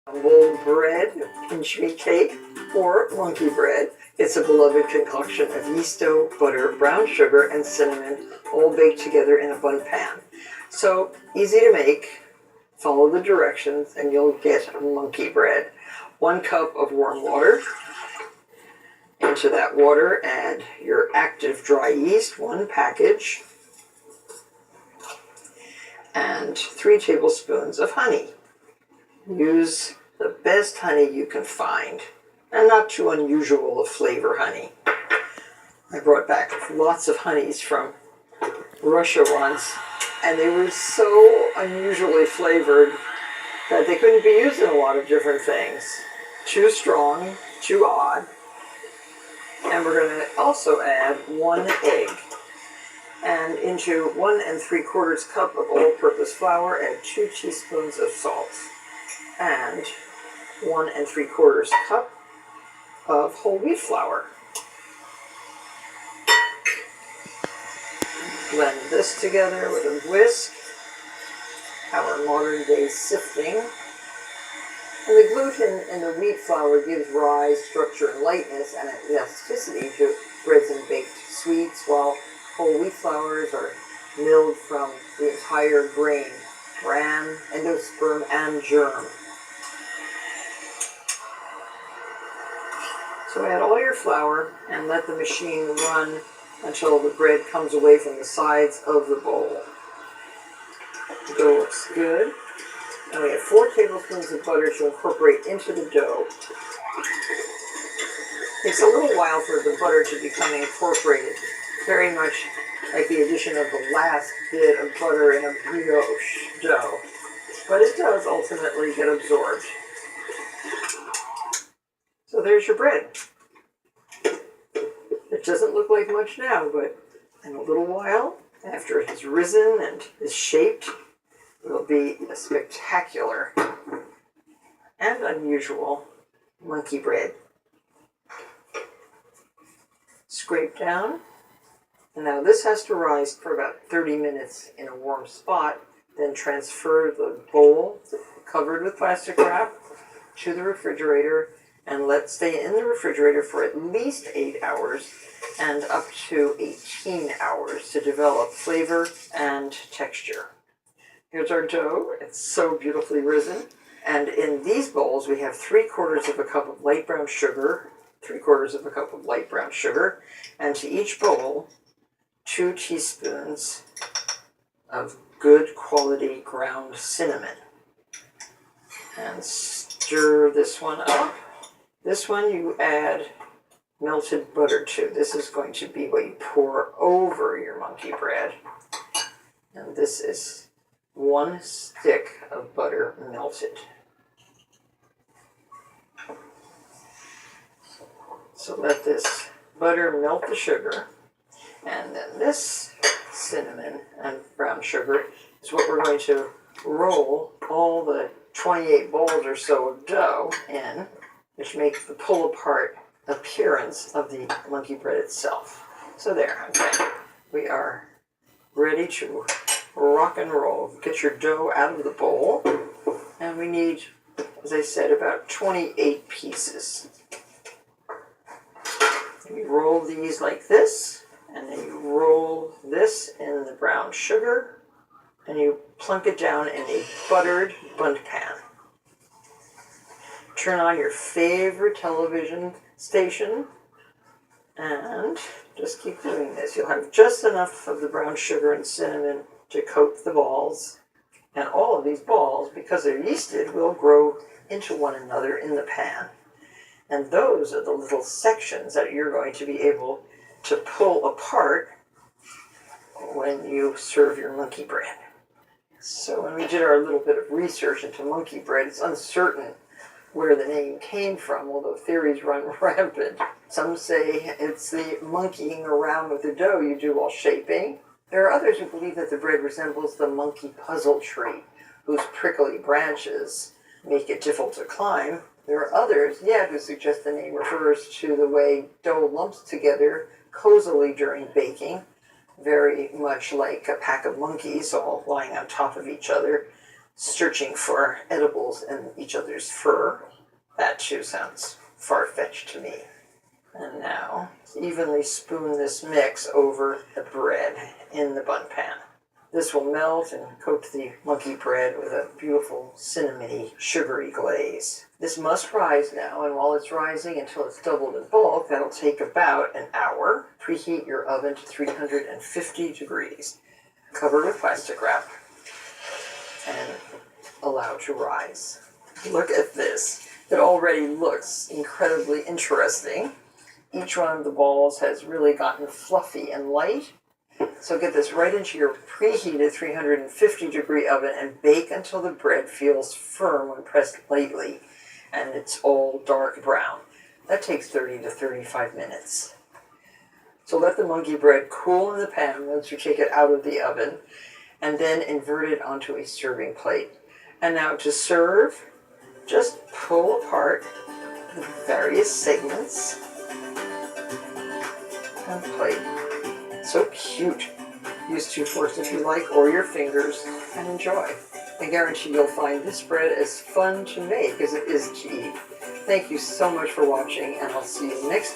Crumbled bread, pinch me cake, or monkey bread. It's a beloved concoction of yeast dough, butter, brown sugar, and cinnamon, all baked together in a bun pan. So easy to make. Follow the directions and you'll get monkey bread. 1 cup of warm water. Into that water, add your active dry yeast, 1 package, and 3 tablespoons of honey. Use the best honey you can find, and not too unusual a flavor honey. I brought back lots of honeys from Russia once, and they were so unusually flavored that they couldn't be used in a lot of different things. Too strong, too odd. And we're going to also add 1 egg. And into 1 3/4 cup of all-purpose flour, add 2 teaspoons of salt. And 1 3/4 cup of whole wheat flour. Blend this together with a whisk, our modern day sifting. And the gluten in the wheat flour gives rise, structure, and lightness and elasticity to breads and baked sweets, while whole wheat flours are milled from the entire grain, bran, endosperm, and germ. So add all your flour and let the machine run until the bread comes away from the sides of the bowl. The dough looks good. And we have 4 tablespoons of butter to incorporate into the dough. It takes a little while for the butter to become incorporated, very much like the addition of the last bit of butter in a brioche dough. But it does ultimately get absorbed. So there's your bread. It doesn't look like much now, but in a little while, after it has risen and is shaped, it will be a spectacular and unusual monkey bread. Scrape down. And now this has to rise for about 30 minutes in a warm spot. Then transfer the bowl covered with plastic wrap to the refrigerator and let stay in the refrigerator for at least 8 hours and up to 18 hours to develop flavor and texture. Here's our dough. It's so beautifully risen. And in these bowls, we have 3/4 cup of light brown sugar, 3/4 cup of light brown sugar, and to each bowl, 2 teaspoons of good quality ground cinnamon. And stir this one up. This one you add melted butter to. This is going to be what you pour over your monkey bread. And this is 1 stick of butter melted. So let this butter melt the sugar. And then this cinnamon and brown sugar is what we're going to roll all the 28 balls or so of dough in, which makes the pull-apart appearance of the monkey bread itself. So there, okay. We are ready to rock and roll. Get your dough out of the bowl. And we need, as I said, about 28 pieces. You roll these like this, and then you roll this in the brown sugar, and you plunk it down in a buttered bundt pan. Turn on your favorite television station, and just keep doing this. You'll have just enough of the brown sugar and cinnamon to coat the balls, and all of these balls, because they're yeasted, will grow into one another in the pan. And those are the little sections that you're going to be able to pull apart when you serve your monkey bread. So when we did our little bit of research into monkey bread, it's uncertain where the name came from, although theories run rampant. Some say it's the monkeying around with the dough you do while shaping. There are others who believe that the bread resembles the monkey puzzle tree, whose prickly branches make it difficult to climb. There are others, who suggest the name refers to the way dough lumps together cozily during baking, very much like a pack of monkeys all lying on top of each other. searching for edibles in each other's fur. That too sounds far-fetched to me. And now, evenly spoon this mix over the bread in the bun pan. This will melt and coat the monkey bread with a beautiful cinnamony, sugary glaze. This must rise now, and while it's rising until it's doubled in bulk, that'll take about an hour. Preheat your oven to 350 degrees. Cover with plastic wrap and allow to rise. Look at this. It already looks incredibly interesting. Each one of the balls has really gotten fluffy and light. So get this right into your preheated 350 degree oven and bake until the bread feels firm when pressed lightly and it's all dark brown. That takes 30 to 35 minutes. So let the monkey bread cool in the pan once you take it out of the oven, and then invert it onto a serving plate. And now to serve, just pull apart the various segments and plate. So cute. Use 2 forks if you like, or your fingers, and enjoy. I guarantee you'll find this bread as fun to make as it is to eat. Thank you so much for watching, and I'll see you next time.